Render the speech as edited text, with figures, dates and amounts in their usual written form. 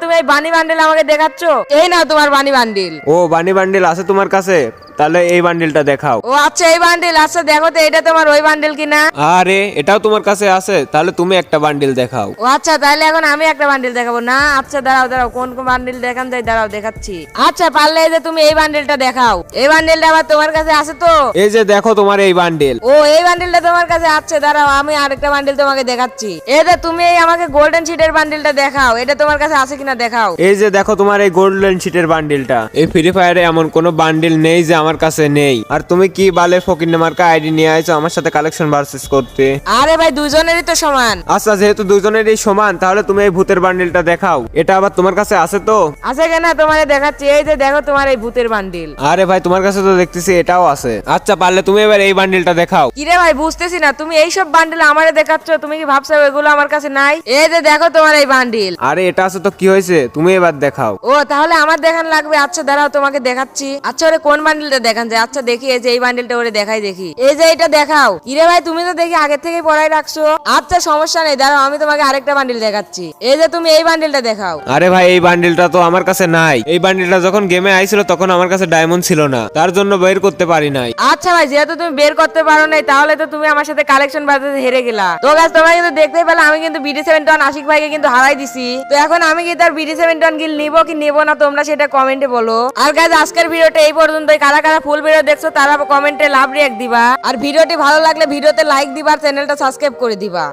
তুমি এই bunny bundle আমাকে দেখাচ্ছ? এই নাও তোমার বানি বান্ডিল। ও বানি বান্ডিল আছে তোমার কাছে, তাহলে এই বান্ডিলটা দেখাও। ও আচ্ছা এই বান্ডিল, আচ্ছা দেখো তো এটা তোমার ওই বান্ডিল কিনা। আরে এটাও তোমার কাছে আছে, তাহলে তুমি একটা বান্ডিল দেখাও। ও আচ্ছা তাহলে এখন আমি একটা বান্ডিল দেখাবো না? আচ্ছা দাঁড়াও দাঁড়াও, কোন কোন বান্ডিল দেখান যায়, দাঁড়াও দেখাচ্ছি। আচ্ছা পারলে এই যে তুমি এই বান্ডিলটা দেখাও। এই বান্ডিলটা আবার তোমার কাছে আছে তো? এই যে দেখো তোমার এই বান্ডিল। ও এই বান্ডিলটা তোমার কাছে আছে, দাঁড়াও আমি আরেকটা বান্ডিল তোমাকে দেখাচ্ছি। এই যে তুমি এই আমাকে গোল্ডেন শিটের বান্ডিলটা দেখাও, এটা তোমার কাছে আছে কিনা দেখাও। এই যে দেখো তোমার এই গোল্ডেন শিটের বান্ডিলটা। এই ফ্রি ফায়ারে এমন কোনো বান্ডিল নেই যে আমার কাছে নেই। আর তুমি কি বালের ফকিন্নে মার্কা আইডি নিয়ে আইছো আমার সাথে কালেকশন ভার্সেস করতে? আরে ভাই দুজনেরই তো সমান। আচ্ছা যেহেতু দুজনেরই সমান, তাহলে তুমি এই ভূতের বান্ডিলটা দেখাও। এটা আবার তোমার কাছে আছে তো? আছে কেনা তোমারে দেখাচ্ছি, এই যে দেখো তোমার এই ভূতের বান্ডিল। আরে ভাই তোমার কাছে তো দেখতেছি এটাও আছে। আচ্ছা পারলে তুমি এবার এই বান্ডিলটা দেখাও। কিরে ভাই বুঝতেছি না, তুমি এইসব বান্ডিল আমারে দেখাচ্ছ, তুমি কি ভাবছো এগুলো আমার কাছে নাই? এই যে দেখো তোমার এই বান্ডিল। আরে এটা আছে তো কি হয়েছে, তুমি এবার দেখাও। ও তাহলে আমার দেখান লাগবে, আচ্ছা দাঁড়াও তোমাকে দেখাচ্ছি। আচ্ছা ওরে কোন বান্ডিলটা দেখান যায়? আচ্ছা দেখি এই যে এই বান্ডিলটা ওরে দেখাই, দেখি এই যে এটা দেখাও। কিরে ভাই তুমি তো দেখি আগে থেকে পড়াই রাখছো। আচ্ছা সমস্যা নেই, দাঁড়াও আমি তোমাকে আরেকটা বান্ডিল দেখাচ্ছি। এই যে তুমি এই বান্ডিলটা দেখাও। আরে ভাই এই বান্ডিলটা তো আমার কাছে নাই। এই বান্ডিলটা যখন গেমে আইছিল তখন আমার কাছে ডায়মন্ড ছিল না, তার জন্য বের করতে পারি নাই। আচ্ছা ভাই যেহেতু তুমি বের করতে পারো নাই, তাহলে তো তুমি আমার সাথে কালেকশন বাজাতে হেরে গেলা। তো গাছ তোমরা কিন্তু দেখতেই পেলে আমি কিন্তু BD7 আশিক ভাইকে কিন্তু হারাই দিছি। তো এখন আমি কি তার BD7 গিল নিবো কি নিবো না, তোমরা সেটা কমেন্টে বলো। আর গাইজ আজকের ভিডিওটা এই পর্যন্তই। কারা কারা ফুল ভিডিও দেখছো তারা কমেন্টে লাভ রিঅ্যাক্ট দিবা। আর ভিডিওটি ভালো লাগলে ভিডিওতে লাইক দিবা, আর চ্যানেলটা সাবস্ক্রাইব করে দিবা।